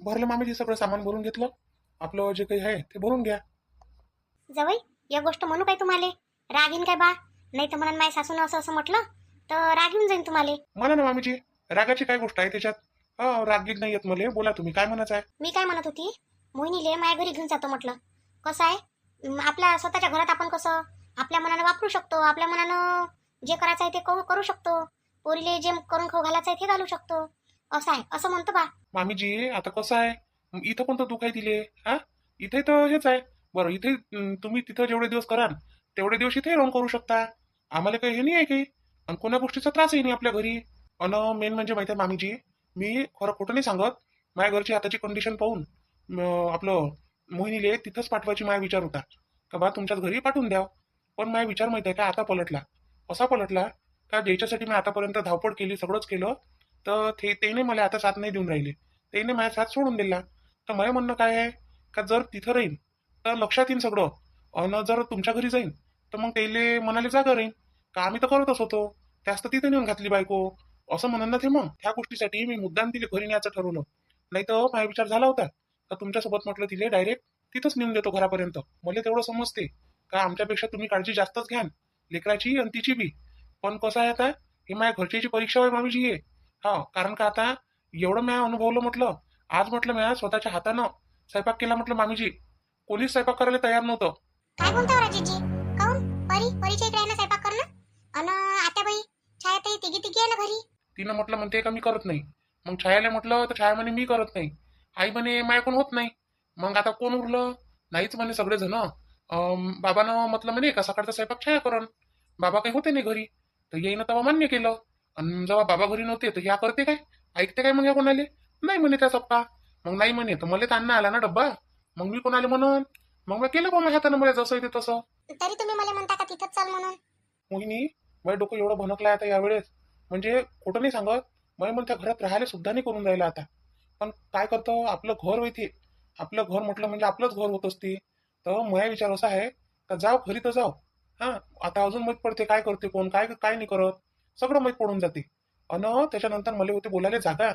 भरलं मामीजी, सगळं सामान भरून घेतलं. आपलं जे काही आहे ते भरून घ्या. जवई, एक गोष्ट म्हणू काय तुम्हाला? राग येईन काय बा? नाही तर म्हणून माझ्या सासून असं असं म्हटलं तर राग येऊन जाईन तुम्हाला. म्हणा ना मामीजी, रागाची काय गोष्ट आहे त्याच्यात? हो, रागीत नाही येत मला. बोला तुम्ही, काय म्हणायचं आहे? मी काय म्हणत होती, मोहिनीले माझ्या घरी घेऊन जातो म्हटलं. कसं आहे, आपल्या स्वतःच्या घरात आपण कसं आपल्या मनानं वापरू शकतो, आपल्या मनानं जे करायचं आहे ते करू शकतो. पोरीले जे करून खाऊ घालायचं आहे ते घालू शकतो. असं आहे, असं म्हणतो बा. मामीजी, आता कसं आहे, इथं पण तर दुःख आहे तिले. हा, इथे तर हेच आहे. बरं, इथे तुम्ही तिथं जेवढे दिवस कराल तेवढे दिवस इथे राहून करू शकता. आम्हाला काही हे नाही आहे काही, आणि कोणा गोष्टीचा त्रासही नाही आपल्या घरी. आणि मेन म्हणजे माहिती आहे मामीजी, मी खरं खोटं नाही सांगत. माझ्या घरची आताची कंडिशन पाहून आपलं मोहिनीले तिथंच पाठवायची माझा विचार होता का बा तुमच्याच घरी पाठवून द्या. पण माझा विचार माहिती आहे का आता पलटला. असा पलटला का ज्याच्यासाठी मी आतापर्यंत धावपळ केली, सगळंच केलं, तर तेने मला आता साथ नाही देऊन राहिले. तेने माझा साथ सोडून दिला. तर माझं म्हणणं काय आहे का जर तिथं राहील तर लक्षात येईल सगळं. आणि जर तुमच्या घरी जाईन तर मग तेले मनाले जागा राहील का आम्ही तर करतच होतो, त्याच तर तिथे नेऊन घातली बायको. असं म्हणून ना ते. मग त्या गोष्टीसाठी मी मुद्दाम तिला घरी न्यायचं ठरवलं. नाही तर माझा विचार झाला होता का तुमच्यासोबत म्हटलं तिले डायरेक्ट तिथंच नेऊन देतो घरापर्यंत. मला तेवढं समजते का आमच्यापेक्षा तुम्ही काळजी जास्तच घ्याल लेकराची आणि तिची बी. पण कसं आहे आता, हे माझ्या घरच्याची परीक्षा आहे मामीजी हे. हा, कारण का आता एवढं मी अनुभवलं म्हटलं. आज म्हटलं मी स्वतःच्या हातानं स्वयंपाक केला म्हटलं मामीजी. कोणीच स्वयंपाक करायला तयार नव्हतं. काय बोलता राजेशजी? काऊन? परीच्या इकडे आहे ना स्वयंपाक करणं. अन आत्याबाई, छायाताई तिघी तिघी आहे ना घरी. तिनं म्हटलं म्हणते का मी करत नाही. मग छायाला म्हटलं तर छाया म्हणे मी करत नाही. आई म्हणे माझ्याकडून होत नाही. मग आता कोण उरलं? नाहीच म्हणे सगळेजण. बाबानं म्हटलं म्हणे का सकाळचा स्वयंपाक छाया करण. बाबा काही होते नाही घरी, तर येईनं तेव्हा मान्य केलं. आणि जेव्हा बाबा घरी नव्हते तर ह्या करते काय, ऐकते काय मग या कोणाले? नाही म्हणे त्या सप्पा. मग नाही म्हणे तर मला ताण आला ना डब्बा. मग मी कोणाले म्हणून मग मी केलं बा माझ्या हातानं मला जसं येते तसं. तरी तुम्ही मला म्हणता का तिथंच चाल म्हणून? मोहिनी, माझं डोकं एवढं भनकलंय आता यावेळेस. म्हणजे खोटं नाही सांगत, मला त्या घरात राहायला सुद्धा नाही करून राहिलं आता. पण काय करतो, आपलं घर होते. आपलं घर म्हटलं म्हणजे आपलंच घर होत असते. तर माझा विचार असा आहे का जाव घरी तर जाव. हा, आता अजून माहीत पडते काय करते कोण, काय काय नाही करत, सगळं माहीत पडून जाते. अन त्याच्यानंतर मला होते बोलायला जागा.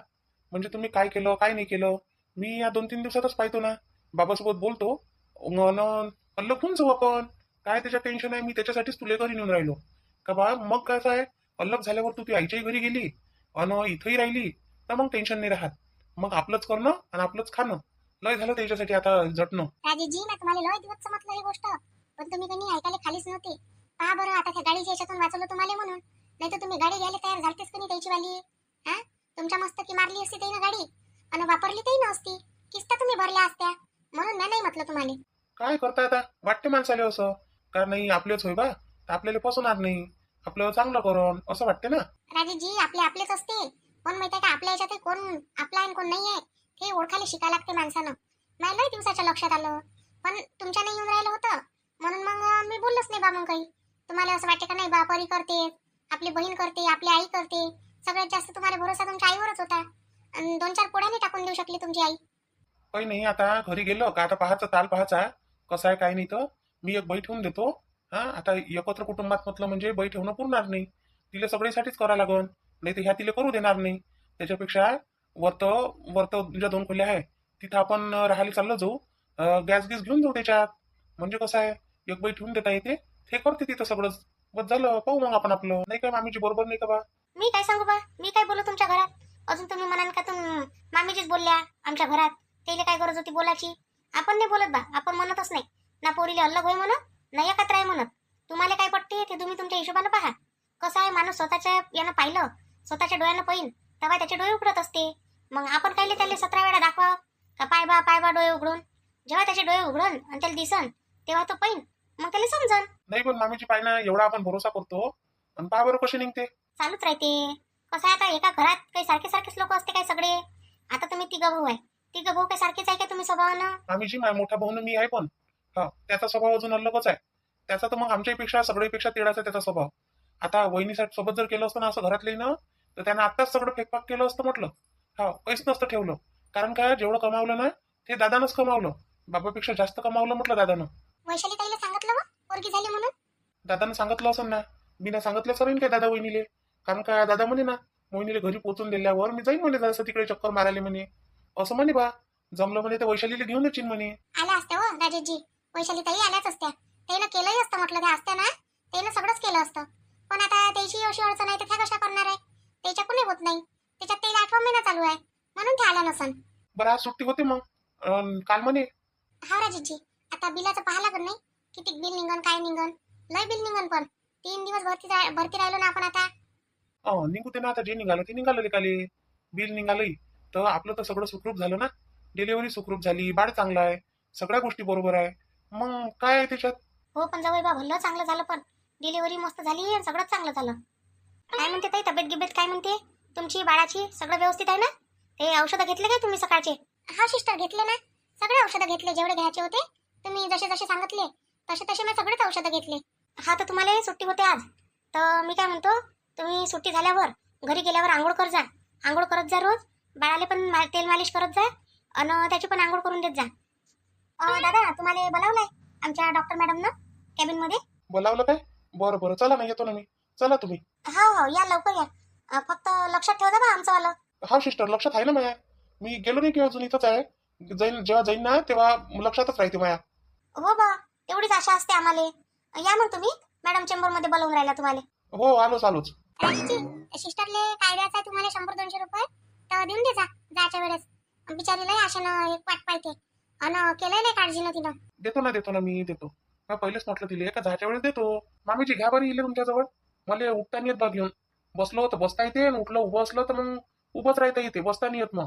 म्हणजे तुम्ही काय केलं काय नाही केलं, मी या 2-3 दिवसातच पाहतो ना. बाबासोबत बोलतो अन लपून जाऊ आपण. काय त्याच्या टेन्शन आहे, मी त्याच्यासाठीच तुला घरी नेऊन राहिलो का बा. मग कसं आहे, अलग झाल्यावर तू ती आईच्याही घरी गेली अन इथंही राहिली तर मग टेन्शन नाही राहत. मग आपलंच करणं आणि आपलंच खाणं लय झालं त्याच्यासाठी आता झटणं. राजेशजी, मी तुम्हाला लय दिवस समजलं ही गोष्ट, पण तुम्ही कधी ऐकायला खालीच नव्हते. पहा बरं, आता त्या गाडीच्या याच्यातून वाचवलं तुम्हाला म्हणून. नाही तर तुम्ही गाडी घ्यायला तयार झालतेच की नाही त्याची वाली. हा, तुमच्या मस्त की मारली असती त्यानं गाडी आणि वापरली तरी नसती. किस्ता तुम्ही भरल्या असत्या, म्हणून मी नाही म्हटलं तुम्हाला. काय करता आता, वाटते माणसाले असं का नाही आपलेच होय बा, तर आपल्याला फसवणार नाही, आपलं चांगलं करण असं वाटते ना. राजेशजी, आपले आपलेच असते. पण माहिती आहे का, आपल्या याच्यात कोण आपला आहे कोण नाही आहे हे ओळखायला शिकायला लागते माणसानं. मला लय दिवसाच्या लक्षात आलं, पण तुमच्या नाही येऊन राहिलं होतं म्हणून मग मी बोललोच नाही बा. मग काही तुम्हाला असं वाटते का नाही बा, परी करते, आपली बहीण करते, आपली आई करते. सगळ्यात जास्त तुम्हाला भरोसा तुमच्या आईवरच होता, आणि 2-4 पोळ्याने टाकून देऊ शकली तुमची आई. काही नाही, आता घरी गेलो का आता पाहायचं ताल पाहायचा कसं आहे काय नाही. तर मी एक बाई ठेवून देतो. हा, आता एकत्र कुटुंबात म्हटलं म्हणजे बाई ठेवणं पुरणार नाही. तिला सगळ्यासाठीच करावं लागन, नाही तर ह्या तिला करू देणार नाही. त्याच्यापेक्षा वरत वरत ज्या 2 खोल्या आहे तिथं आपण राहायला चाललं जाऊ. गॅस गीस घेऊन जाऊ त्याच्यात. म्हणजे कसं आहे, एक बाई ठेवून देता येते, ते करते तिथं सगळंच. बस झालं, पाहू मग आपण आपलं. नाही काय मामीची बरोबर नाही का बा? मी काय सांगू बा, मी काय बोलू तुमच्या घरात? अजून तुम्ही म्हणाल का मामीजीच बोलल्या आमच्या घरात, त्याला काय गरज होती बोलायची? आपण नाही बोलत बा, आपण म्हणतच नाही ना पोरीला अलग होय म्हणत ना एकत्र आहे म्हणत. तुम्हाला काय पटते ते तुम्ही तुमच्या हिशोबानं पहा. कसं आहे, माणूस स्वतःच्या यानं पाहिलं, स्वतःच्या डोळ्यानं पाहिन तेव्हा त्याचे डोळे उघडत असते. मग आपण कायले त्याला 17 वेळा दाखवा का पाय बा डोळे उघडून. जेव्हा त्याचे डोळे उघडन आणि त्याला दिसन तेव्हा तो पाहिन, मग त्याला समजन. नाही पण मामीची पाय ना, एवढा आपण भरोसा करतो आणि पहा बरं कशी निघते. चालूच राहते. कसं आहे, आता एका घरात काही सारखे सारखेच लोक असते काय सगळे? आता तुम्ही 3 भाऊ आहे, 3 भाऊ काही सारखेच आहे का तुम्ही स्वभावानं? मामीची माझ्या मोठा भाऊ मी आहे, पण हा त्याचा स्वभाव अजून अलगच आहे. त्याचा तर मग आमच्यापेक्षा सगळ्यापेक्षा तेडाचा त्याचा स्वभाव. आता वहिनीसाठी सोबत जर केलं असतं ना असं घरातलं ना, तर त्यानं आत्ताच सगळं फेकपाक केलं असतं म्हटलं. हा, काहीच नसतं ठेवलं. कारण काय, जेवढं कमावलं ना ते दादानंच कमावलं. बाबापेक्षा जास्त कमावलं म्हटलं दादानं. वैशाली ताईला सांगितलं वा पोरगी झाली म्हणून? दादानं सांगितलं असं ना, मी ना सांगितलं सर काय दादा वहिनीले. कारण काय दादा म्हणे ना, वहिनीले घरी पोहोचून दिल्यावर मी जाईन म्हणे जसं तिकडे चक्कर मारायला म्हणे, असं म्हणे बा. जमलं म्हणे तर वैशालीला घेऊन येशील म्हणे. आल्या असत्या हो राजेशजी, वैशाली ताई आल्याच असत्या. त्यानं केलंही असतं म्हटलं, त्या असत्या ना, त्यानं सगळंच केलं असतं. पण आता त्याची अशी अडचण आहे तर त्या कशा करणार आहे, त्याच्याकडून होत नाही. त्याच्यात ते 8वा महिना चालू आहे म्हणून ते आल्या नसन. बरं आज सुट्टी होती मग काल म्हणे. हा राजेशजी, आता बिलाचं पाहा लागत नाही, किती बिल निघन काय निघन. लय बिल निघन, पण 3 दिवस भरती राहिलो ना आपण आता. निघू दे ना, आता जे निघालं ते निघालं काले. बिल निघालंही तर आपलं तर सगळं सुखरूप झालं ना. डिलिव्हरी सुखरूप झाली, बाळ चांगला आहे, सगळ्या गोष्टी बरोबर आहे. मग काय आहे त्याच्यात. हो पण जावई बा भलं चांगलं झालं, पण डिलिव्हरी मस्त झाली आणि सगळंच चांगलं झालं. काय म्हणते ताई, तब्येत गिब्येत काय म्हणते तुमची बाळाची? सगळं व्यवस्थित आहे ना? ते औषधं घेतले काय तुम्ही सकाळचे? हा सिस्टर, घेतले ना. सगळे औषधं घेतले, जेवढे घ्यायचे होते तुम्ही जसे जसे सांगितले तसे तसे मी सगळेच औषधं घेतले. हा तर तुम्हाला सुट्टी होते आज, तर मी काय म्हणतो, तुम्ही सुट्टी झाल्यावर घरी गेल्यावर आंघोळ कर जा. आंघोळ करत जा रोज. बाळाला पण तेल मालिश करत जा आणि त्याची पण आंघोळ करून देत जा. दादा, तुम्हाला बोलावलंय आमच्या डॉक्टर मॅडमनं कॅबिनमध्ये. बोलावलं काय? बरं बरं, चला ना, येतो ना मी. चला तुम्ही. हो हो, या लवकर या. फक्त लक्षात ठेवा बा आमचं वालं. हा सिस्टर, लक्षात आहे ना माया. मी गेलो नाही की अजून इथंच आहे. जेव्हा जाईन ना तेव्हा लक्षातच राहते माया. हो बा, तेवढीच आशा असते आम्हाला. या मग तुम्ही, मॅडम चेंबरमध्ये बोलवून राहिला तुम्हाला. हो, आलोच आलोच. राजेशजी, सिस्टरले काय द्यायचं आहे तुम्हाला? 100-200 रुपये तर देऊन दे जा जायच्या वेळेस. बिचारीला आशानं एक वाट पाहिजे आणि केलंय नाही काळजीनं तिनं. देतो ना मी देतो. मी पहिलेच म्हटलं तिले का जायच्या वेळेस देतो. मामीजी घ्या बरं इले तुमच्याजवळ. मला उठता नाही येत बा घेऊन. बसलो तर बसता येते, उठलं उभं असलं तर मग उभंच राहता येते, बसता नाही येत. मग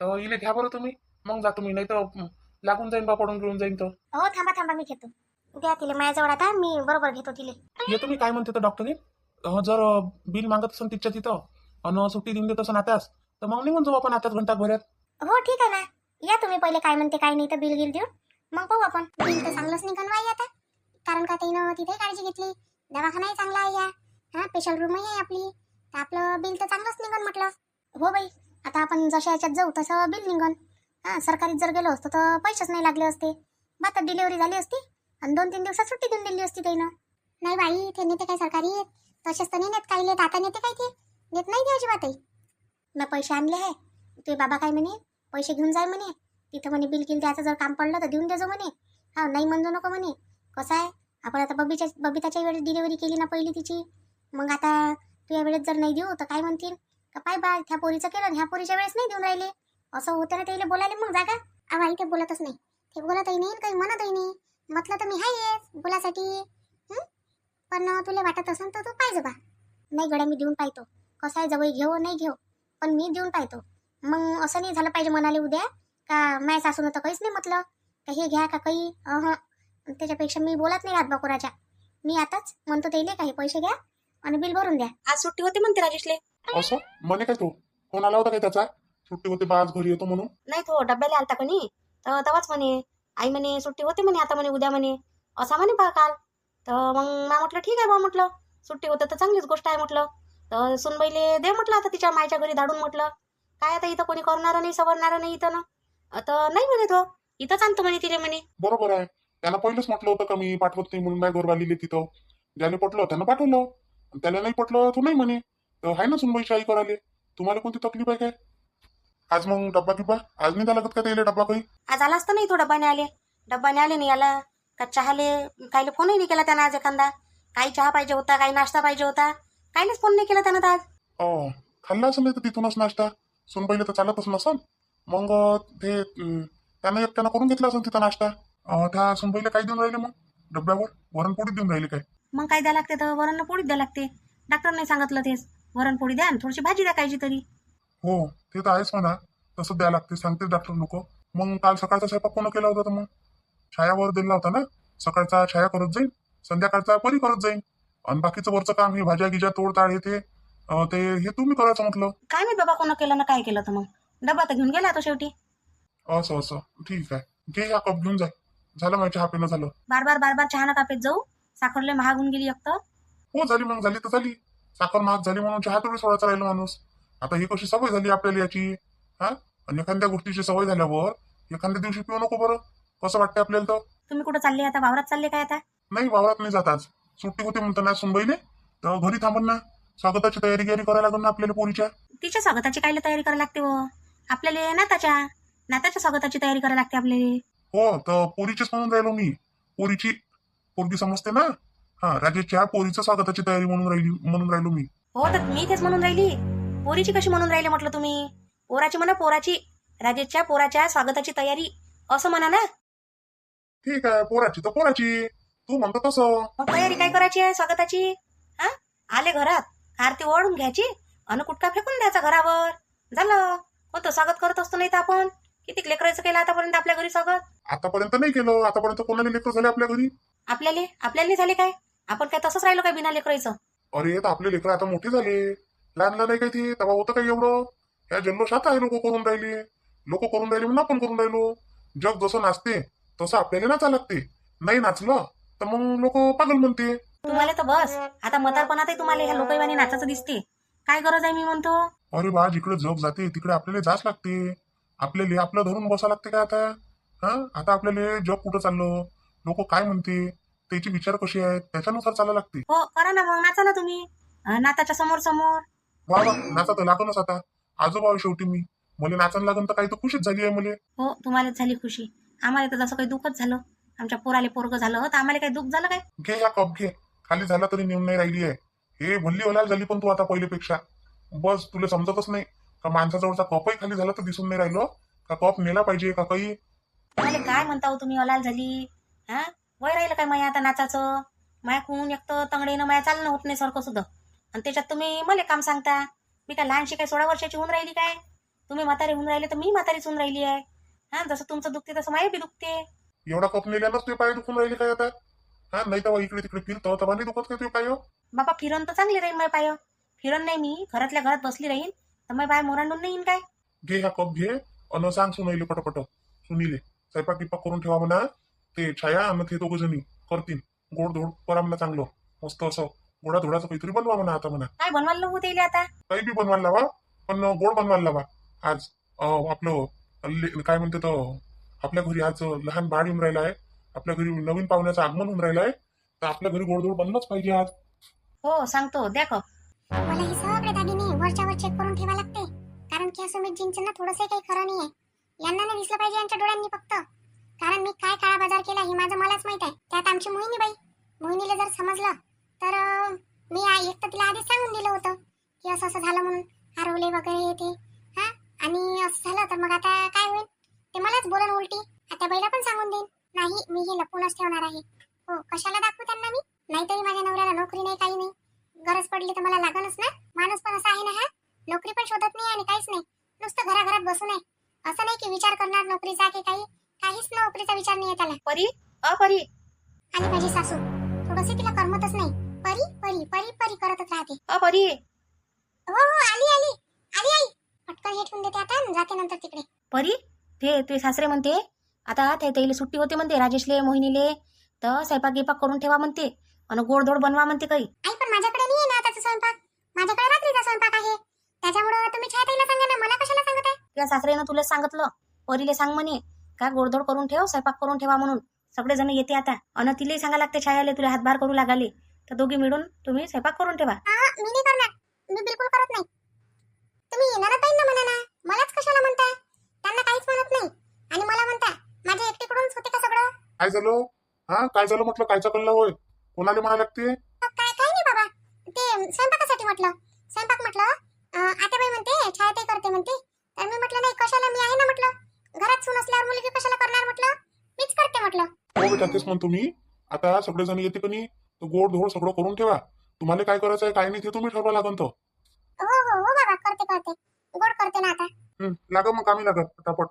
तर इले घ्या बरं तुम्ही, मग जातो मी. नाही तर लागून जाईन बा, पडून घेऊन जाईन तर. हो, थांबा थांबा, मी घेतो. द्या तिले माझ्याजवळ, आता मी बरोबर घेतो तिले. येतो मी. काय म्हणते तर डॉक्टरने, जर बिल मागत असेल तिच्या तिथं आणि सुट्टी देऊन देत असेल आताच, तर मग निघून जाऊ आपण आताच घंटाभरात. हो ठीक आहे ना, या तुम्ही पहिले काय म्हणते काय नाही तर बिल गिल देऊन मग पाहू आपण. बिल तर चांगलंच निघन बाई आता, कारण का तिनं तिथे काळजी घेतली. दवाखानाही चांगला आहे या, हा स्पेशल रूमही आहे आपली, तर आपलं बिल तर चांगलंच निघन म्हटलं. हो बाई, आता आपण जशा याच्यात जाऊ तसं बिल निघन. हा, सरकारीत जर गेलो असतो तर पैसेच नाही लागले असते. आता डिलिव्हरी झाली असती आणि 2-3 दिवसात सुट्टी देऊन दिली असती त्यानं. नाही बाई, ते नेते काय सरकारी तसेच तर नाही नेत, काही नेत आता नेते काय ते नेत नाही ते अजिबातही. मी पैसे आणले आहे, ते बाबा काय म्हणे, पैसे घेऊन जाय म्हणे. तिथं म्हणे बिल गिल द्यायचं जर काम पडलं तर देऊन देजो म्हणे. हा, नाही म्हणजो नको म्हणे. कसं आहे, आपण आता बबिताच्या वेळेस डिलिव्हरी केली ना पहिली तिची, मग आता तू या वेळेस जर नाही देऊ तर काय म्हणतील का, पाय बा ह्या पोरीचं केलं, ह्या पोरीच्या वेळेस नाही देऊन राहिले, असं होतं ना. त्याला बोलायला मग जागा आई ते बोलतच नाही, ते बोलतही नाही काही म्हणतही नाही. म्हटलं तर मी आहेच बोलासाठी. पण तुला वाटत असेल तर तू पाहिजे बा. नाही गड्या, मी देऊन पाहतो. कसं आहे, जवळ घेऊ नाही घेऊ पण मी देऊन पाहतो. मग असं नाही झालं पाहिजे म्हणाले उद्या का माझ्या सासून तर काहीच नाही म्हटलं का हे घ्या का काही. त्याच्यापेक्षा मी बोलत नाही राहत बा कोणाच्या. मी आताच म्हणतो त्याला काही पैसे घ्या आणि बिल भरून द्या. आज सुट्टी होती म्हणते राजेशले. असं म्हणे काय, तो फोन आला होता काय त्याचा, सुट्टी होते बा आज घरी येतो म्हणून? नाही, तो डब्याला आलता कणी, तर तेव्हाच म्हणे आई म्हणे सुट्टी होते म्हणे आता म्हणे उद्या म्हणे, असा म्हणे बा काल. तर मग मा म्हटलं ठीक आहे बा, म्हटलं सुट्टी होतं तर चांगलीच गोष्ट आहे म्हटलं. तर सुनबाईले दे म्हटलं आता तिच्या मायच्या घरी धाडून. म्हटलं काय आता इथं कोणी करणार नाही सवरणार नाही इथं ना. आता नाही म्हणे तो इथंच आणतो म्हणे तिले म्हणे. बरोबर आहे, त्यांना पहिलेच म्हटलं होतं का मी पाठवत नाही म्हणून. माझ्या घरवालीले तिथं ज्याने पटलं त्यानं पाठवलं, त्याला नाही पटलं तो नाही म्हणे. तर आहे ना सुनबाईची आई करायले, तुम्हाला कोणती तकलीफ आहे काय? आज मग डब्बा गिब्बा आज नाही द्या लागत का त्याला डब्बा काही? आज आला असतं नाही तो, डब्बाने आले नाही आला का. चहाले काहीले फोनही नाही केला त्यानं आज एखादा. काही चहा पाहिजे होता, काही नाश्ता पाहिजे होता, काहीच फोन नाही केला त्यानं आज. खाल्ला असेल तर तिथूनच नाश्ता, सुनबाईला तर चालतच नसन. मग ते त्यानं एकट्यानं करून घेतला असेल तिथं नाश्ता. त्या सुनबाईला काय देऊन राहिले मग डब्यावर? वरणपोळी देऊन राहिले काय? मग काय द्या लागते तर वरण पोळीच द्या लागते. डॉक्टरने सांगितलं तेच, वरण पोळी द्या आणि थोडीशी भाजी द्या कायची तरी. हो, ते तर आहेच म्हणा, तसं द्या लागते सांगते डॉक्टर लोक. मग काल सकाळचा स्वयंपाक कोण केला होता तर मग? छायावर दिला होता ना. सकाळचा छाया करत जाईल, संध्याकाळचा परी करत जाईल, आणि बाकीचं वरचं काम हे भाज्या गिज्या तोडताड हे तुम्ही करायचं म्हटलं. काय मी बाबा कोण केलं ना काय केलं तर मग डबा तर घेऊन गेला तो शेवटी. असं ठीक आहे, घे हा कप घेऊन जाय. झालं माझ्या चहा पिणं झालं. बार बार चहा नका पेत जाऊ, साखरले महाग होऊन गेली एक तर. हो झाली, मग झाली तर झाली. साखर महाग झाली म्हणून चहा थोडी सोडायचा राहिला माणूस. आता ही कशी सवय झाली आपल्याला याची. हा, आणि एखाद्या गोष्टीची सवय झाल्यावर एखाद्या दिवशी पिऊ नको बरं, कसं वाटतं आपल्याला? तर तुम्ही कुठं चालले आता, वावरात चालले काय आता? नाही, वावरात नाही जात. आज सुट्टी होते म्हणतो ना सुनबाईने, तर घरी थांबून ना स्वागताची तयारी करायला लागून ना आपल्याला पोरीच्या. तिच्या स्वागताची काय तयारी करायला लागते हो आपल्याला ना त्याच्या. नाताच्या स्वागताची तयारी करायला लागते आपल्याला. हो तर पोरीचीच म्हणून राहिलो मी. पोरीची पोरगी समजते ना. हा राजेशच्या पोरीचं स्वागताची तयारी म्हणून राहिलो मी. हो तर मी तेच म्हणून राहिली. पोरीची कशी म्हणून राहिले म्हटलं तुम्ही? पोराची म्हणा, पोराची. राजेशच्या पोराच्या स्वागताची तयारी असं म्हणा ना. ठीक आहे, पोराची तर पोराची, तू म्हणतो तसं. मग तयारी काय करायची आहे स्वागताची? हा, आले घरात आरती ओढून घ्यायची अन कुटका फेकून द्यायचा घरावर, झालं. कोणतं स्वागत करत असतो नाही तर आपण किती लेकरायचं केलं आतापर्यंत आपल्या घरी स्वागत? आतापर्यंत नाही केलं. आतापर्यंत कोणाला लेकर झाले आपल्या घरी? आपल्याला नाही झाले काय? आपण काय तसंच राहिलो काय बिना लेकरायचं? अरे तर आपले लेकर आता मोठे झाले. लहान नाही काय ते तेव्हा होतं काय एवढं? या जल्लोषात आहे लोक करून राहिले. लोक करून राहिले म्हणून आपण करून राहिलो. जग जसं नाचते तसं आपल्याला नाचा लागते. नाही नाचलं तर मग लोक पागल म्हणते. तुम्हाला तर बस आता म्हातारपणातही तुम्हाला ह्या लोकांनी नाचाचं दिसते. काय गरज आहे मी म्हणतो? अरे बा, जिकडे जग जाते तिकडे आपल्याला जाच लागते. आपल्याला आपलं धरून बसा लागते का आता? हा, आता आपल्याला जग कुठं चाललं, लोक काय म्हणते, त्याचे विचार कसे आहेत त्याच्यानुसार चालायला लागते. हो करा ना, मग नाचा ना तुम्ही नाताच्या समोर समोर. वा वा, नाचा तर लागणच आता. आजोबा आहे शेवटी मी. मला नाचायला लागन तर काही तर खुशीच झाली आहे मला. हो तुम्हालाच झाली खुशी, आम्हाला तर जसं काही दुःखच झालं. आमच्या पोराले पोरग झालं तर आम्हाला काही दुःख झालं काय? घे हा कप घे. खाली झाला तरी नेऊन नाही राहिली आहे. हे भल्ली ओलाल झाली पण तू आता पहिलेपेक्षा. बस तुला समजतच नाही का माणसाजवळचा कपही खाली झाला तर दिसून नाही राहिलो का कप नेला पाहिजे का काही. मला काय म्हणता हो तुम्ही, अलाल झाली? हा, वय राहिलं काय माया आता नाचाचं? माया कोण एकतं तंगडीनं माया चालणं होत नाही सारखं सुद्धा, आणि त्याच्यात तुम्ही मला काम सांगता. मी काय लहानशी काय 16 वर्षाची होऊन राहिली काय? तुम्ही म्हातारी होऊन राहिले तर मी म्हातारीच होऊन राहिली आहे. हा, जसं तुमचं दुखते तसं माया बी दुखते. एवढा कप नेल्यानंच तुझे पाय दुखून राहिले काय आता? हा, नाही तेव्हा इकडे तिकडे फिरतो तेव्हा नाही दुखत काय तुझे पाय? बाबा फिरण तर चांगली राहीन माय पाय. फिरण नाही मी घरातल्या घरात बसली राहीन तर माय पाय मोरांडून नाही येईन काय? घे हा कप घे अन सांग सुनीले पटपट. सुनीले स्वयंपाक बिपाक करून ठेवा म्हणा. ते छाया आणि ते दोघ जणी करतील. गोड धोड करा म्हणा चांगलं मस्त असं. गोडा धोडाचं काहीतरी बनवा म्हणा आता म्हणा. काय बनवायला होते आता? काही बी बनवायला लावा पण गोड बनवायला लावा. आज आपलं काय म्हणते तर आपल्या घरी आज लहान बाळ येऊन राहिला आहे. आपल्या घरी नवीन पाहुण्याचं आगमन होऊन राहिलं आहे. तर आपल्या घरी गोडधोड बनलंच पाहिजे आज. हो सांगतो, द्या कप. मला हे सगळे दागिने वरच्या वर चेक करून ठेवा लागते, कारण की असं जिंकचं ना थोडंसं काही खरं नाही आहे. यांना नाही दिसलं पाहिजे यांच्या डोळ्यांनी फक्त, कारण मी काय काळा बाजार केला हे माझं मलाच माहित आहे. त्यात आमची मोहिनीला जर समजलं तर मी एक तर तिला आधीच सांगून दिलं होतं की असं असं झालं म्हणून, हरवले वगैरे ते. हा, आणि असं झालं तर मग आता काय होईल ते मलाच बोलन उलटी. आता बाईला पण सांगून देईन नाही मी हे लपूनच ठेवणार आहे. हो, कशाला दाखवू त्यांना मी? नाहीतरी माझ्या नवऱ्याला नोकरी नाही काही नाही, गरज पडली तर मला लागणच ना. माणूस पण असा आहे ना, हा नोकरी पण शोधत नाही आणि काहीच नाही, नुसतं घराघरात बसून आहे. असं नाही की विचार करणार नोकरीचा की काहीच नोकरीचा विचार नाही आहे त्याला. परी परी आणि माझी सासू थोडंसे तिला करमतच नाही. परी परी परी परी करतच राहते. परी. हो हो, आली आली आली आई. पटकन हे ठेवून देते आता, जाते नंतर तिकडे. परी ते सासरे म्हणते आता त्याला सुट्टी होते म्हणते राजेशले मोहिनीले, तर स्वयंपाक गिपाक करून ठेवा म्हणते आणि गोडधोड बनवा म्हणते काही. आई पण माझ्याकडे नाही आहे ना आताचा स्वयंपाक, माझ्याकडे रात्रीचा स्वयंपाक आहे. त्याच्यामुळे तुम्ही छायाताईला सांगा ना, मला कशाला सांगत आहे? तुझ्या सासऱ्यानं तुला सांगितलं परीले सांग म्हणे का गोडधोड करून ठेव, स्वयंपाक करून ठेवा म्हणून. सगळे जण येते आता आणि तिलाही सांगा लागते छायाले तुला हातभार करू लागाले, तर दोघी मिळून तुम्ही स्वयंपाक करून ठेवा. मी नाही करणार, मी बिलकुल करत नाही. तुम्ही येणार ताईंना म्हणा ना, मलाच कशाला म्हणता? त्यांना काहीच म्हणत नाही आणि मला म्हणता माझ्या एकटीकडूनच होते का सगळं? काय झालं? हा, काय झालं म्हटलं? कायचा कल्ला होय? कोणाला म्हणा लागते? काय काय नाही बाबा, ते स्वयंपाकासाठी म्हटलं. स्वयंपाक म्हटलं आत्याबाई म्हणते छायाताई करते म्हणते, तर मी म्हटलं नाही कशाला, मी आहे ना म्हटलं. घरात सून असल्यावर मुलगी कशाला करणार म्हटलं, मीच करते म्हटलं. हो बेटा, तेच म्हणतो मी. आता सगळेजण येते का नाही तर गोड धोड सगळं करून ठेवा. तुम्हाला काय करायचं आहे काय नाही ते तुम्ही ठरवा लागन. तर हो हो हो बाबा, करते गोड करते ना आता. लागा मग कामी लागत पटापट.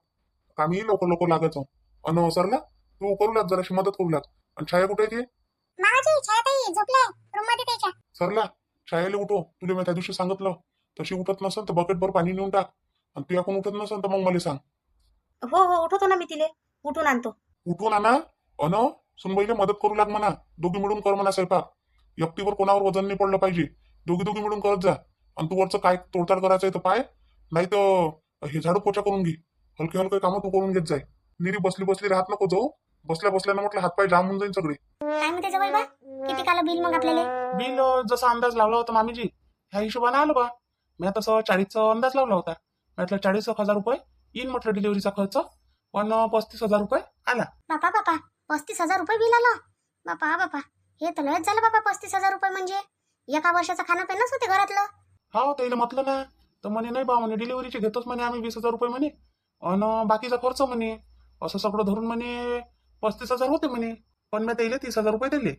कामी लवकर लागायचं. अन सरला तू करू लाग, जराशी मदत करू लाग. आणि छाया कुठे येते? मामाजी छायाताई झोपल्या रूम मध्ये त्याच्या. सरला छायाला उठव. तुला मी त्या दिवशी सांगितलं तशी उठत नसेल तर बकेट भर पाणी नेऊन टाक. आणि तू याकडून उठत नसेल तर मग मला सांग. हो उठवतो ना मी तिले, उठून आणतो. उठवून आणा. अन सुनबाईला मदत करू लाग म्हणा. दोघी मिळून कर म्हणा स्वयंपाक. एकटीवर कोणावर वजन नाही पडलं पाहिजे. दोघी मिळून करत जा. आणि तू वरचं काय तोडताड करायचंय तर पाय, नाही तर हे झाडू पोचा करून घे. हलके कामं तू करून घेत जाय. निरी बसली राहत नको जाऊ. बसल्यानं म्हटलं हातपाय जाम होऊन जाईल सगळे. काय म्हणते जवळ बा, किती काल बिल मग आपल्याला? बिल जसा अंदाज लावला होता मामीजी ह्या हिशोबाने आलं बा. मी तसं 40चा अंदाज लावला होता. म्हटलं 40,000 रुपये येईन म्हटलं डिलिव्हरीचा खर्च, पण 35,000 रुपये आला. बापा बापा 35,000 रुपये बिल आलं. बापा बापा हे तर लयच झालं बाबा. 35,000 रुपये म्हणजे एका वर्षाचं खाणं पिणंच होते घरातलं. हा त्याला म्हटलं ना, तर म्हणे नाही बा म्हणे डिलिव्हरीचे घेतोच म्हणे आम्ही 20,000 रुपये म्हणे, आणि बाकीचा खर्च म्हणे असं सगळं धरून म्हणे 35,000 होते म्हणे. पण मी त्याला 30,000 रुपये दिले.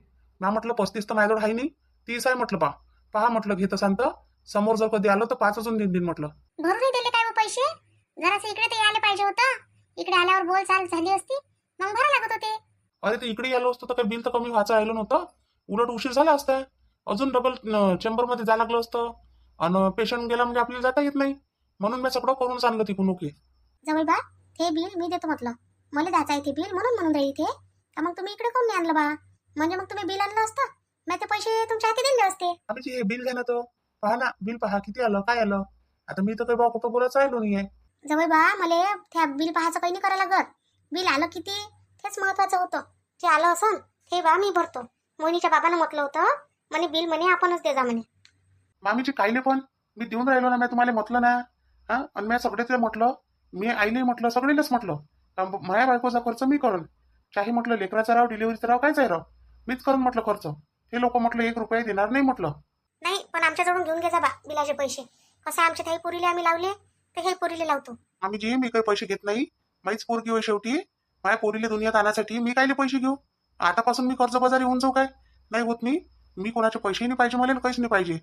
मी म्हटलं 35 तर माझ्याजवळ आहे नाही, 30 आहे म्हटलं. पहा म्हटलं घेत असाल तर समोर जर कधी आलं तर 5 अजून देईन म्हटलं. भरून नाही दिले काय हो पैसे? जरासं इकडे ते आले पाहिजे होतं. इकडे आल्यावर बोल चाल झाली असती मग भरा लागत होते. अरे ते इकडे आलो असतो तर काही बिल तर कमी व्हायचं राहिलं नव्हतं, उलट उशीर झाला असता. अजून डबल चेंबरमध्ये जायला लागलं असतं, आणि पेशंट गेला म्हणजे आपल्याला जाता येत नाही, म्हणून मी सगळं करून सांगलं तिकडून. ओके जवळ बा ते बिल मी देतो म्हटलं. मला द्यायचं आहे ते बिल म्हणून राहील ते. तर मग तुम्ही इकडे कोण नाही आणलं बा? म्हणजे मग तुम्ही बिल आणलं असतं, मी ते पैसे तुमच्या हाती दिले असते. आम्ही हे बिल घ्या ना, तर पहा ना बिल पहा किती आलं काय आलं. आता मी तर काही बा खोटं बोलायचं राहिलो नाही आहे. जवळ बा मला त्या बिल पाहायचं काही नाही करायला लागत. बिल आलं किती तेच महत्वाचं होतं. जे आलं असन ते बा मी भरतो. मोहिनीच्या बाबानं म्हटलं होतं म्हणे बिल म्हणे आपणच दे जा म्हणे. मामीची कायले पण मी देऊन राहिलो ना, मी तुम्हाला म्हटलं ना. हा आणि मी सगळेच म्हटलं, मी आईले म्हटलं सगळेच म्हटलं माझ्या बायकोचा खर्च मी करून, चाहे म्हटलं लेकराचा राव डिलिव्हरीचा राव कायचा राव मीच करून म्हटलं खर्च. हे लोक म्हटलं 1 रुपया देणार नाही म्हटलं. नाही पण आमच्याजवळून घेऊन घे जा बा बिलाचे पैसे. कसं आमच्या काही पुरीले आम्ही लावले तर हे पुरीले लावतो. आम्ही जे मी काही पैसे घेत नाही, माहीच पोरगी होय शेवटी. माझ्या पोरीले दुनियात आणण्यासाठी मी कायले पैसे घेऊ? आतापासून मी कर्जबाजारी होऊन जाऊ काय? नाही होत. मी कोणाचे पैसेही नाही पाहिजे, मला काहीच नाही पाहिजे.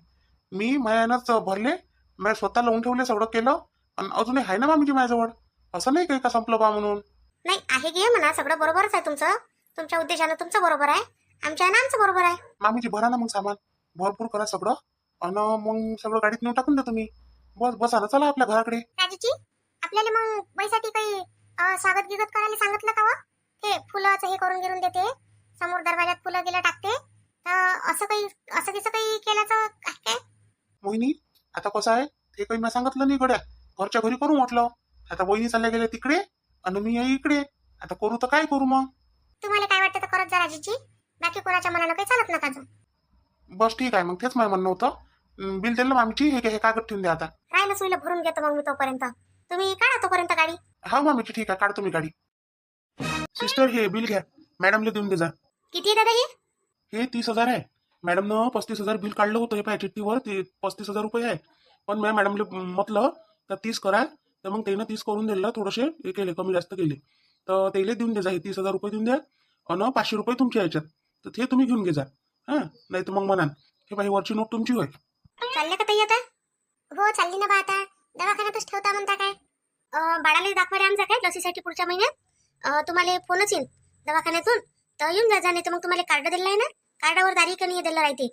मी माझ्यानंच भरले, मी स्वतः लावून ठेवले, सगळं केलं, आणि अजूनही आहे ना मामीजी माझ्याजवळ. असं नाही काही का संपलं बा म्हणून. नाही आहे घे म्हणा सगळं बरोबरच आहे तुमचं. तुमच्या उद्देशानं तुमचं बरोबर आहे, आमच्या आमचं बरोबर आहे. मामीजी भरा ना मग सामान, भरपूर करा सगळं, आणि मग सगळं गाडीत नेऊन टाकून द्या तुम्ही. बस बसा ना, चला आपल्या घराकडे. राजूची आपल्याला मग बाईसाठी काही स्वागत गिगत करायला सांगितलं का वा? ते फुलाचं हे करून गिरून देते, समोर दरवाजात फुलं गेलं टाकते, तर असं कसं काही केल्याचं काय? मोहिनी आता कसं आहे ते काही मी सांगितलं नाही गड्या, घरच्या घरी करू म्हटलं. आता वहिनी चालल्या गेल्या तिकडे आणि मी आहे इकडे, आता करू तर काय करू मग. तुम्हाला काय वाटतं तर करत जा राजूची, बाकी कोणाच्या मनानं काही चालत नका जाऊ. बस ठीक आहे मग, तेच माझं म्हणणं होतं. बिल दिलं मामीची, हे कागद ठेवून द्या आता. राहिलं सुईला भरून घेतो मग मी तोपर्यंत. तुम्ही काढा तोपर्यंत गाडी. हा मामीची ठीक आहे, काढतो मी गाडी. सिस्टर हे बिल घ्या, मॅडमला देऊन दे जा. किती आहे दादा हे 30,000 आहे. मॅडमनं 35,000 बिल काढलं होतं, हे पाय चिठ्ठीवर ते 35,000 रुपये आहे. पण मी मॅडमला म्हटलं तर 30 करा, तर मग त्यानं 30 करून दिलं, थोडेसे हे केले, कमी जास्त केले. तर त्याला देऊन द्या, हे 30,000 रुपये देऊन द्या, आणि 500 रुपये तुमच्या याच्यात, तर ते तुम्ही घेऊन घे जा. हां नाही तर मग म्हणाल हे बाई वरची नोट तुमची होय. चालले का ताई आता? हो चालली ना बा आता. दवाखान्यातच ठेवता म्हणता काय? बाळाला दाखवायला आमचा काय लसीसाठी पुढच्या महिन्यात तुम्हाला फोनच येईल दवाखान्यातून, तर येऊन जा. नाही तर मग तुम्हाला कार्ड दिलं आहे ना, कार्डावर तारीख नाही दिलं राहते,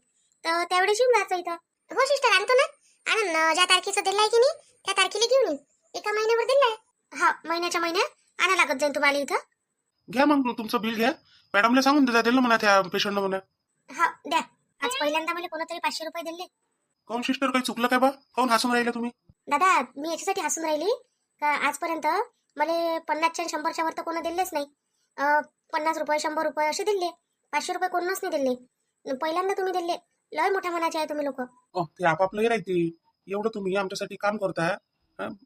तर त्यावेळेस येऊन जायचं इथं. हो सिस्टर आणतो ना, आणून ज्या तारखेचं दिलं आहे की नाही त्या तारखेला घेऊन येईन. एका महिन्यावर दिलं आहे. हा महिन्याच्या महिन्यात आणा लागत जाईल तुम्हाला इथं. घ्या मग तुमचं बिल घ्या, मॅडमला सांगून द्या दिलं म्हणा त्या पेशंटनं म्हणा. हा द्या. आज पहिल्यांदा मला कोणतरी 500 रुपये दिले. काऊन सिस्टर काही चुकलं काय बा? काऊन हसून राहिला तुम्ही? दादा मी याच्यासाठी हसून राहिली का आजपर्यंत मला 50च्या 100च्या वर तर कोण दिलेच नाही. 50 रुपये 100 रुपये असे दिले, 500 रुपये कोणच नाही दिले. पहिल्यांदा तुम्ही दिले. लय मोठ्या मनाचे आहे तुम्ही लोक. ते आपापलं हे राहते. एवढं तुम्ही आमच्यासाठी काम करताय,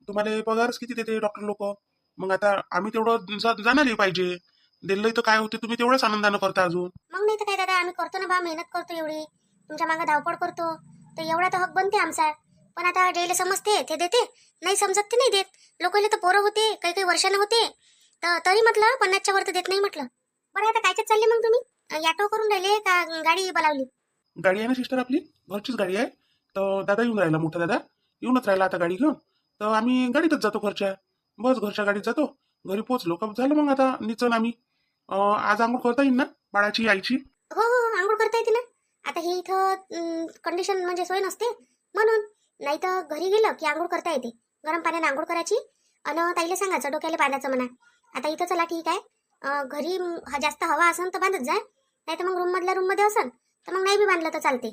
तुम्हाला पगारच किती देते डॉक्टर लोक. मग आता आम्ही तेवढं जाणारही पाहिजे. दिलं तर काय होते, तुम्ही तेवढंच आनंदानं करता अजून. मग नाही तर काय दादा, आम्ही करतो ना बा, मेहनत करतो एवढी, तुमच्या मागे धावपळ करतो, तर एवढा तर हक बनते आमचा. पण आता जेले समजते ते देते, नाही समजत ते नाही देत. लोकांना तर पोरं होते, काही काही वर्षानं होते, तर तरी म्हटलं 50च्या वर तर देत नाही म्हटलं. बरं आता कायच्यात चालले मग तुम्ही? ऑटो करून राहिले का गाडी बोलावली? गाडी आहे ना सिस्टर, आपली घरचीच गाडी आहे. तर दादा येऊन राहिला, मोठा दादा येऊनच राहिला आता गाडी घेऊन, तर आम्ही गाडीतच जातो घरच्या. बस घरच्या गाडीत जातो, घरी पोहोचलो का झालं मग आता निचन आम्ही. आज आंघोळ करता येईल ना बाळाची आईची? हो हो आंघोळ करता येते ना. आता हे इथं कंडिशन म्हणजे सोय नसते म्हणून, नाही तर घरी गेलं की आंघोळ करता येते. गरम पाण्याने आंघोळ करायची आणि ताईला सांगायचं डोक्याला बांधायचं म्हणा. आता इथं चला ठीक आहे, घरी जास्त हवा असेल तर बांधत जा, नाही तर मग रूममधल्या रूममध्ये असेल तर मग नाही बी बांधलं तर चालते.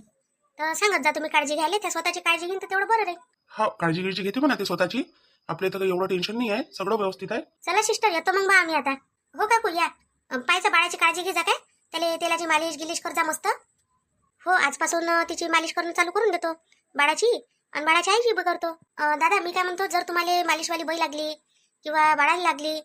तर सांगत जा तुम्ही काळजी घ्यायला, त्या स्वतःची काळजी घेईन तर तेवढं बरं रे. हा काळजी गिळजी घेते म्हणा ते स्वतःची, आपल्या इथं एवढं टेन्शन नाही आहे, सगळं व्यवस्थित आहे. चला सिस्टर येतो मग बा आम्ही आता. हो काकू या. पायचं बाळाची काळजी घे जा काय, त्याला तेलाची मालिश गिलिश कर जा मस्त. हो आजपासून तिची मालिश करणं चालू करून देतो बाळाची, आणि बाळाची आईची बी करतो. दादा मी काय म्हणतो, जर तुम्हाला मालिशवाली बाई लागली किंवा बाळायला लागली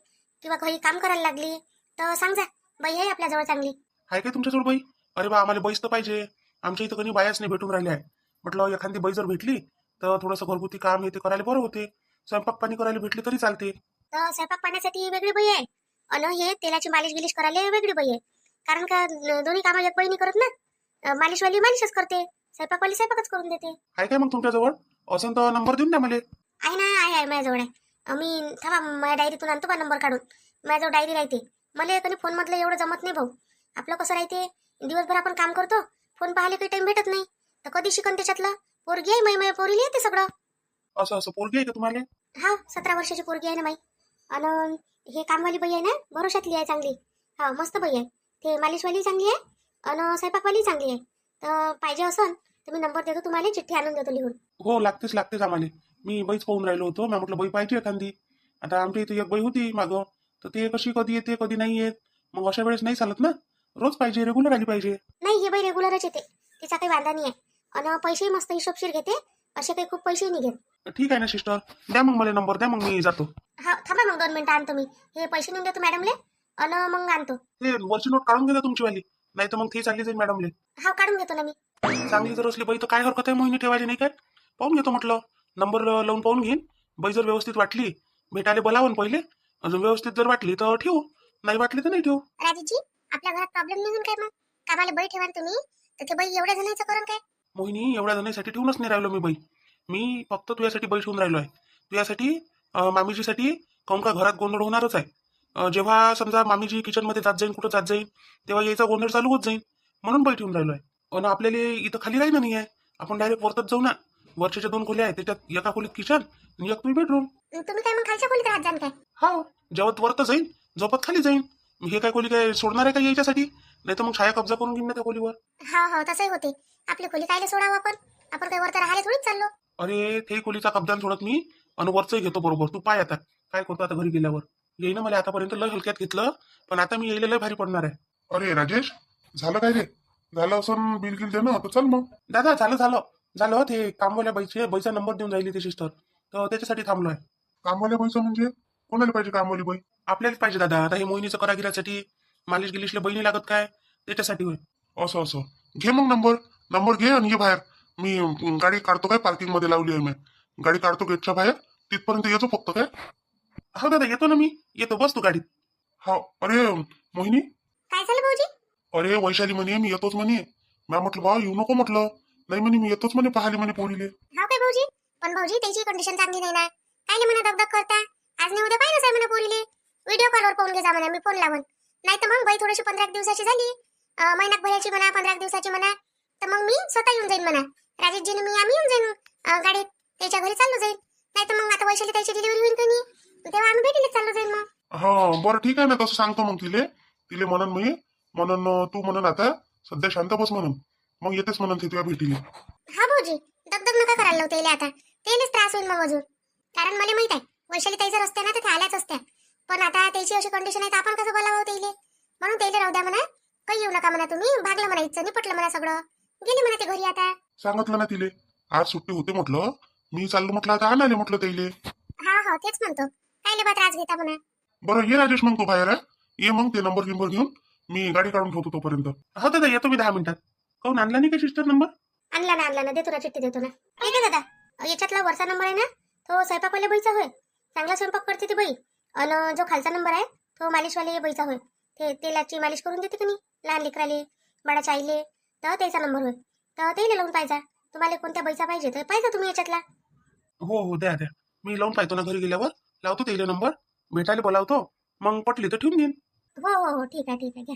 किंवा घरी काम करायला लागली तर सांग जा, बाई आहे आपल्याजवळ चांगली. आहे काय तुमच्याजवळ बाई? अरे बा, आम्हाला बाईच तर पाहिजे. आमच्या इथं कोणी बायाच नाही भेटून राहिले आहे. म्हटलं एखादी बाई जर भेटली तर थोडंसं घरगुती काम हे ते करायला बरं होते. स्वयंपाक पाणी करायला भेटली तरी चालते. तर स्वयंपाक पाण्यासाठी वेगळी बाई आहे आणि हे तेलाची मालिश गिलिश करायला वेगळी बाई आहे. कारण का दोन्ही कामं एक बाई नाही करत ना. मालिशवाली मालिशच करते, स्वयंपाकवाली स्वयंपाकच करून देते. आहे काय मग तुमच्याजवळ? असं तर नंबर देऊन द्या मला. आहे ना, आहे माझ्याजवळ आहे. मी थांबा, माझ्या डायरीतून आणतो बा नंबर काढून. माझ्याजवळ डायरी राहते. मला कधी फोन मधलं एवढं जमत नाही भाऊ. आपलं कसं राहते, दिवसभर आपण काम करतो, फोन पाहायला काही टाइम भेटत नाही. तर कधी शिकन त्याच्यातलं. पोरगी आहे माई, पोरीला येते सगळं. असं असं पोरगी आहे का तुम्हाला? हा, 17 वर्षाची पोरगी आहे ना माई. आणि हे कामवाली बाई आहे ना, भरोशातली आहे चांगली. हा, मस्त बाई आहे. ते मालिशवाली चांगली आहे आणि स्वयंपाकवाली चांगली आहे. तर पाहिजे असन तर मी नंबर देतो तुम्हाला, चिठ्ठी आणून देतो लिहून. हो, लागतेच आम्हाला. मी बाईच पाहून राहिलो होतो. मी म्हटलं बाई पाहिजे एखादी. आता आमच्या इथे एक बाई होती मागं, तर ते कशी कधी येते कधी नाही येत. मग अशा वेळेस नाही चालत ना. रोज पाहिजे, रेग्युलर आली पाहिजे. नाही, हे बाई रेग्युलरच येते, तिचा काही वांधा नाही आहे. आणि पैसेही मस्त हिशोबशीर घेते, असे काही खूप पैसेही नाही घेत. ठीक आहे ना सिस्टर, द्या मग मला नंबर द्या, मग मी जातो. हा, थांबा मग 2 मिनिटं आणतो मी. हे पैसे नेऊन देतो मॅडमले आणि मग आणतो. ते वरची नोट काढून घ्या तुमचीवाली, नाही तर मग ती चालली जाईल मॅडमले. हा, काढून घेतो ना मी. चांगली जर असली बाई तर काय हरकत आहे मोहिनी ठेवायची नाही काय? पाहून घेतो म्हटलं. नंबर लावून पाहून घेईन. बाई जर व्यवस्थित वाटली, भेटायला बोलावून पहिले. अजून व्यवस्थित जर वाटली तर ठेवू, नाही वाटली तर नाही ठेवू. राजूजी, आपल्या घरात प्रॉब्लेम निघून काय मग? कामाला बाई ठेवा ना तुम्ही, तर ते बाई एवढ्या जणांचं करून काय? मोहिनी, एवढ्या जणांसाठी ठेवूनच नाही राहिलो मी बाई. मी फक्त तुझ्यासाठी बाई ठेवून राहिलो आहे. तुझ्यासाठी, मामीजीसाठी. काहून का घरात गोंधळ होणारच आहे. जेव्हा समजा मामीजी किचनमध्ये जात जाईन, कुठं जात जाईन, तेव्हा यायचा गोंधळ चालू होत जाईल. म्हणून बाई ठेवून राहिलो आहे. आणि आपल्याला इथं खाली राहिलं नाही आहे. आपण डायरेक्ट वरतच जाऊ ना. वरच्या 2 खोल्या आहेत, त्याच्यात एका खोलीत किचन आणि एक बेडरूम. तुम्ही काय मग खालच्या खोलीत राहत जाण काय? हा, जेवत वरत जाईन, झोपत खाली जाईन. हे काय खोली काय सोडणार आहे का यायच्यासाठी? नाही तर मग छाया कब्जा करून घेईन ना त्या खोलीवर. हा, तसंही होते. आपली खोली कायले सोडावं आपण? आपण काही वरती राहायला थोडीच चाललो. अरे, ते खोलीचा कब्जा सोडत मी आणि वरचंही घेतो बरोबर. तू पाय आता काय करतो आता घरी गेल्यावर. येईन मला आतापर्यंत लय हलक्यात घेतलं, पण आता मी येईल लय भारी पडणार आहे. अरे राजेश, झालं काय रे? झालं असं बिल गिल दे ना, तर चल मग. दादा, झालं ते कामवाल्या बाईचा नंबर देऊन राहिली ते सिस्टर, तर त्याच्यासाठी थांबलोय. कामवाल्या बाईचं म्हणजे कोणाला पाहिजे कामवाली बाई? आपल्यालाच पाहिजे दादा. आता हे मोहिनीचं करागिरासाठी मालिश गिलिशला बहिणी लागत काय, त्याच्यासाठी होय. असं घे मग नंबर घे आणि ये बाहेर. मी गाडी काढतो, काय पार्किंग मध्ये लावली आहे मी. गाडी काढतो गेटच्या बाहेर, तिथपर्यंत येतो फक्त काय. हो दादा, येतो ना मी. येतो, बस तू गाडीत. हा, अरे मोहिनी. काय झालं भाऊजी? अरे वैशाली म्हणे मी येतोच म्हणे. मी म्हटलं बा येऊ नको म्हटलं. नाही म्हणे मी येतोच म्हणे, पाहाली म्हणे पोरीले. हा काय भाऊजी? पण भाऊजी त्याची कंडिशन चांगली नाही ना. काय म्हणा दगदग करता? आज नाही उद्या पाहिलंच आहे म्हणा पोरीले. व्हिडिओ कॉलवर पाहून घे जा म्हणा, मी फोन लावून. नाही तर मग बाई थोडीशी 15 दिवसाची झाली, महिन्यात भरायची म्हणा, 15 दिवसाची म्हणा, तर मग मी स्वतः येऊन जाईन म्हणा. राजेशजीने मी आम्ही येऊन जाईन गाडीत, त्याच्या घरी चाललो जाईल. नाही तर मग आता वैशाली त्याची डिलिव्हरी होईल का नाही, तेव्हा आम्ही भेटीला चाललो जाईल मग. हा बरं ठीक आहे ना, तसं सांगतो मग तिले म्हणन मी. म्हणून तू म्हणून आता सध्या शांत बस म्हणून, मग येतेच म्हणून ते तुझ्या भेटीला. हा भाऊजी, दगदग नका करायला लावू त्याला आता. त्यालाच त्रास होईल मग अजून. कारण मला माहित आहे वैशाली ताईचं रस्ते ना, तर ते आल्याच असत्या. पण आता त्याची अशी कंडिशन आहे तर आपण कसं बोलावं त्याला? म्हणून त्याला राहू द्या म्हणा, काही येऊ नका म्हणा तुम्ही. भागलं म्हणा, इच्छा निपटलं म्हणा सगळं. गेली म्हणा ते घरी आता. सांगितलं ना तिले, आज सुट्टी होते म्हटलं, मी चाललो म्हटलं आता आणाले म्हटलं त्याले. हा, तेच म्हणतो. काय बा त्रास घेता म्हणा. बरं ये राजेश, मग तू बाहेर आहे. ये मग ते नंबर घेऊन मी गाडी काढून ठेवतो तोपर्यंत. हो दादा, येतो मी 10 मिनिटात. काहून आणला नाही का सिस्टर नंबर? आणला ना, देतो ना, चिठ्ठी देतो ना. ठीक आहे दादा, याच्यातला वरचा नंबर आहे ना, तो स्वयंपाकवाल्या बाईचा होय. चांगला स्वयंपाक करते ती बाई. आणि जो खालचा नंबर आहे तो मालिशवाली बाईचा होय. ते तेलाची मालिश करून देते की नाही लहान लेकराले, बाळाच्या आईले, तर त्याचा नंबर होय. तर तेला लावून पाहिजा. तुम्हाला कोणत्या बाईचा पाहिजे तर पाहिजा तुम्ही याच्यातला. हो, द्या. मी लावून पाहतो ना घरी गेल्यावर. लावतो त्याला नंबर, भेटायला बोलावतो, मग पटली तर ठेवून देईन. हो, ठीक आहे घ्या.